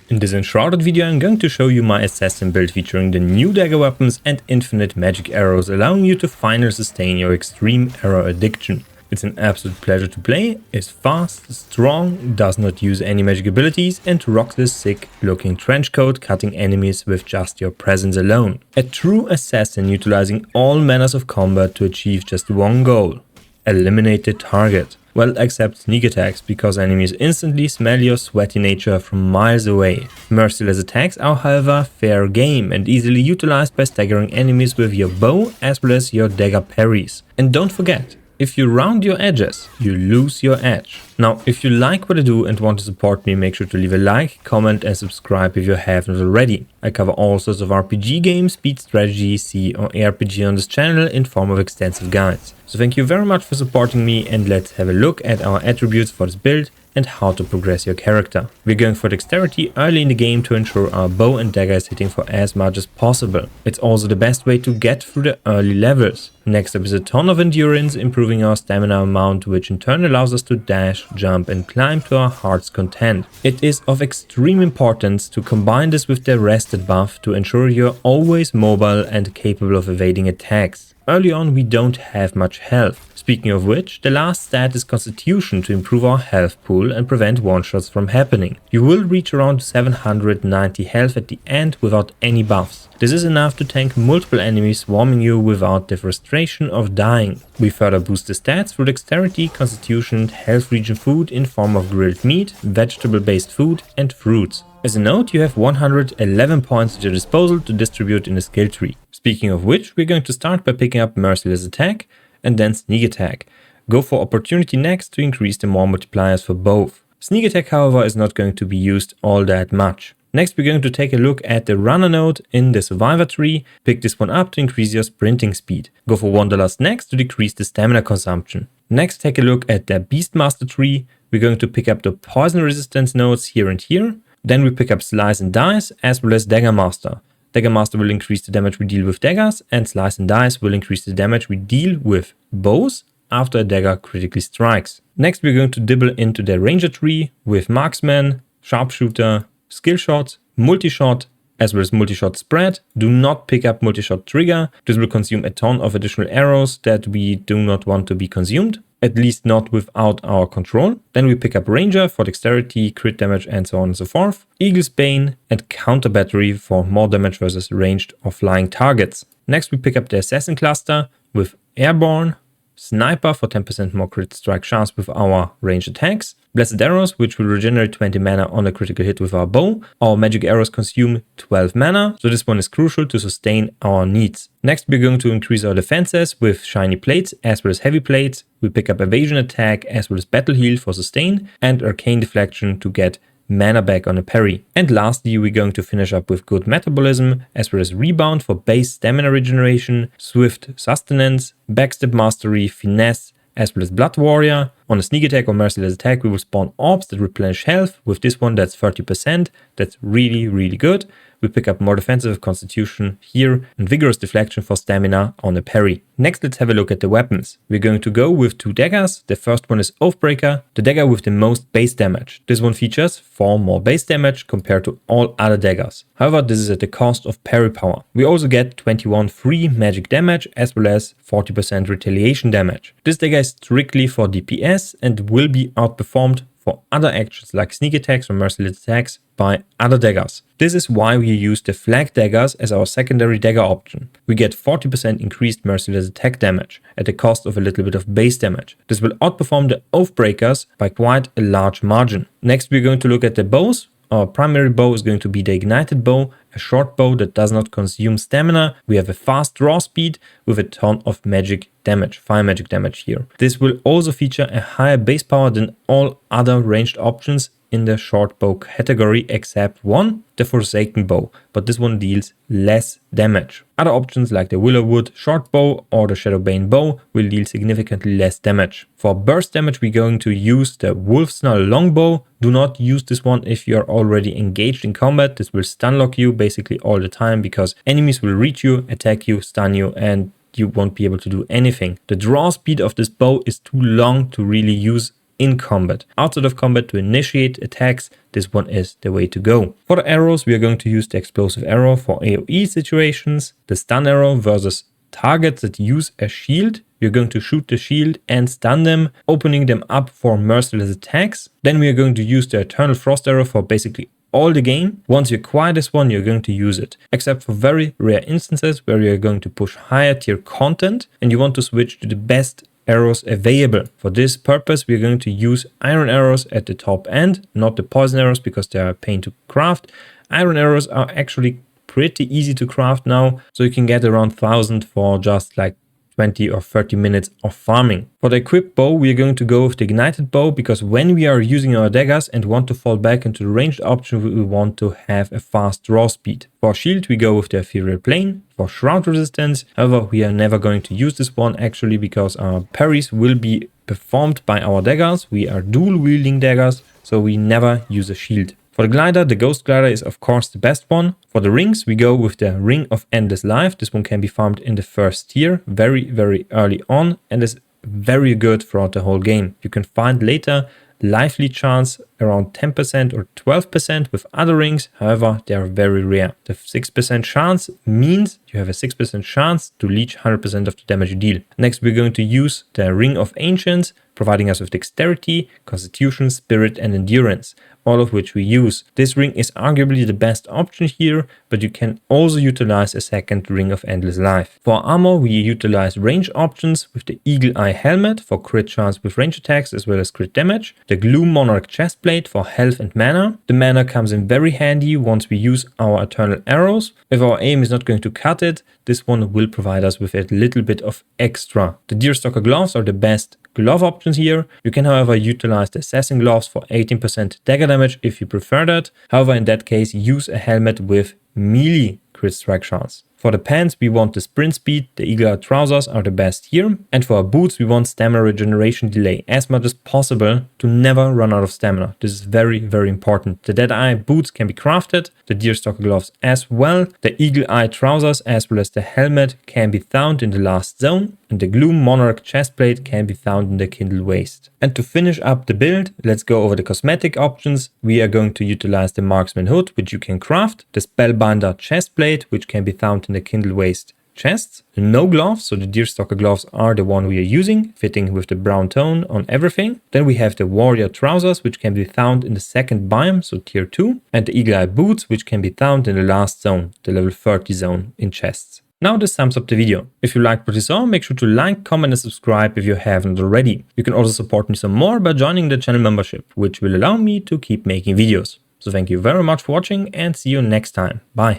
In this Enshrouded video I'm going to show you my assassin build featuring the new dagger weapons and infinite magic arrows, allowing you to finally sustain your extreme arrow addiction. It's an absolute pleasure to play, is fast, strong, does not use any magic abilities and rocks this sick looking trench coat, cutting enemies with just your presence alone. A true assassin utilizing all manners of combat to achieve just one goal: eliminate the target. Well, except sneak attacks, because enemies instantly smell your sweaty nature from miles away. Merciless attacks are however fair game and easily utilized by staggering enemies with your bow as well as your dagger parries. And don't forget, if you round your edges, you lose your edge. Now, if you like what I do and want to support me, make sure to leave a like, comment and subscribe if you haven't already. I cover all sorts of RPG games, speed strategy, C or ARPG on this channel in form of extensive guides. So thank you very much for supporting me, and let's have a look at our attributes for this build and how to progress your character. We're going for dexterity early in the game to ensure our bow and dagger is hitting for as much as possible. It's also the best way to get through the early levels. Next up is a ton of endurance, improving our stamina amount, which in turn allows us to dash, jump and climb to our heart's content. It is of extreme importance to combine this with the rested buff to ensure you're always mobile and capable of evading attacks. Early on we don't have much health. Speaking of which, the last stat is Constitution to improve our health pool and prevent one-shots from happening. You will reach around 790 health at the end without any buffs. This is enough to tank multiple enemies swarming you without the frustration of dying. We further boost the stats through dexterity, constitution and health regen food in form of grilled meat, vegetable-based food and fruits. As a note, you have 111 points at your disposal to distribute in the skill tree. Speaking of which, we're going to start by picking up Merciless Attack and then Sneak Attack. Go for Opportunity next to increase the more multipliers for both. Sneak Attack, however, is not going to be used all that much. Next, we're going to take a look at the Runner node in the Survivor tree. Pick this one up to increase your sprinting speed. Go for Wanderlust next to decrease the stamina consumption. Next, take a look at the Beastmaster tree. We're going to pick up the Poison Resistance nodes here and here. Then we pick up Slice and Dice as well as Dagger Master. Dagger Master will increase the damage we deal with daggers, and Slice and Dice will increase the damage we deal with bows after a dagger critically strikes. Next, we're going to dibble into the Ranger tree with Marksman, Sharpshooter, Skill Shot, Multi-Shot, as well as Multi-Shot Spread. Do not pick up Multi-Shot Trigger. This will consume a ton of additional arrows that we do not want to be consumed, at least not without our control. Then we pick up Ranger for dexterity, crit damage and so on and so forth. Eagle's Bane and Counter Battery for more damage versus ranged or flying targets. Next we pick up the Assassin cluster with Airborne, Sniper for 10% more crit strike chance with our ranged attacks, Blessed Arrows, which will regenerate 20 mana on a critical hit with our bow. Our magic arrows consume 12 mana, so this one is crucial to sustain our needs. Next we're going to increase our defenses with Shiny Plates as well as Heavy Plates. We pick up Evasion Attack as well as Battle Heal for sustain and Arcane Deflection to get mana back on a parry. And lastly, we're going to finish up with Good Metabolism as well as Rebound for base stamina regeneration, Swift Sustenance, Backstep Mastery, Finesse as well as Blood Warrior. On a Sneak Attack or Merciless Attack we will spawn orbs that replenish health. With this one that's 30%, that's really good. We pick up more defensive Constitution here and Vigorous Deflection for stamina on a parry. Next, let's have a look at the weapons. We're going to go with two daggers. The first one is Oathbreaker, the dagger with the most base damage. This one features 4 more base damage compared to all other daggers. However, this is at the cost of parry power. We also get 21 free magic damage as well as 40% retaliation damage. This dagger is strictly for DPS and will be outperformed for other actions like sneak attacks or merciless attacks by other daggers. This is why we use the flag daggers as our secondary dagger option. We get 40% increased merciless attack damage at the cost of a little bit of base damage. This will outperform the Oathbreakers by quite a large margin. Next we're going to look at the bows. Our primary bow is going to be the Ignited Bow, a short bow that does not consume stamina. We have a fast draw speed with a ton of magic damage, fire magic damage here. This will also feature a higher base power than all other ranged options in the short bow category except one, the Forsaken Bow, but this one deals less damage. Other options like the Willowwood short bow or the Shadowbane bow will deal significantly less damage. For burst damage we're going to use the Wolfsnarl longbow. Do not use this one if you are already engaged in combat. This will stun lock you basically all the time because enemies will reach you, attack you, stun you and you won't be able to do anything. The draw speed of this bow is too long to really use in combat. Outside of combat, to initiate attacks, this one is the way to go. For the arrows, we are going to use the explosive arrow for AoE situations, the stun arrow versus targets that use a shield. You're going to shoot the shield and stun them, opening them up for merciless attacks. Then we are going to use the Eternal Frost arrow for basically all the game. Once you acquire this one, you're going to use it, except for very rare instances where you're going to push higher tier content and you want to switch to the best arrows available. For this purpose, we're going to use iron arrows at the top end, not the poison arrows because they are a pain to craft. Iron arrows are actually pretty easy to craft now, so you can get around 1000 for just like 20 or 30 minutes of farming. For the equipped bow, we are going to go with the ignited bow because when we are using our daggers and want to fall back into the ranged option, we want to have a fast draw speed. For shield, we go with the ethereal plane. For shroud resistance, however, we are never going to use this one actually because our parries will be performed by our daggers. We are dual wielding daggers, so we never use a shield. For the glider, the ghost glider is of course the best one. For the rings, we go with the Ring of Endless Life. This one can be farmed in the first tier very early on and is very good throughout the whole game. You can find later lively chance around 10% or 12% with other rings, however they are very rare. The 6% chance means you have a 6% chance to leech 100% of the damage you deal. Next we're going to use the Ring of Ancients, providing us with dexterity, constitution, spirit and endurance, all of which we use. This ring is arguably the best option here, but you can also utilize a second Ring of Endless Life. For armor, we utilize range options with the Eagle Eye Helmet for crit chance with range attacks as well as crit damage, the Gloom Monarch Chestplate for health and mana. The mana comes in very handy once we use our Eternal Arrows. If our aim is not going to cut it, this one will provide us with a little bit of extra. The Deerstalker Gloves are the best glove options here. You can however utilize the Assassin Gloves for 18% dagger damage if you prefer that. However, in that case, use a helmet with melee crit strike chance. For the pants, we want the sprint speed, the Eagle Eye trousers are the best here. And for our boots, we want stamina regeneration delay as much as possible to never run out of stamina. This is very important. The Deadeye boots can be crafted, the Deerstalker gloves as well. The Eagle Eye trousers as well as the helmet can be found in the last zone. And the Gloom Monarch chestplate can be found in the Kindle Waste. And to finish up the build, let's go over the cosmetic options. We are going to utilize the Marksman Hood, which you can craft, the Spellbinder chestplate, which can be found in the Kindle Waste chests, the No Gloves, so the Deerstalker gloves are the one we are using, fitting with the brown tone on everything. Then we have the Warrior trousers, which can be found in the second biome, so tier 2, and the Eagle Eye boots, which can be found in the last zone, the level 30 zone in chests. Now this sums up the video. If you liked what you saw, make sure to like, comment and subscribe if you haven't already. You can also support me some more by joining the channel membership, which will allow me to keep making videos. So thank you very much for watching and see you next time. Bye.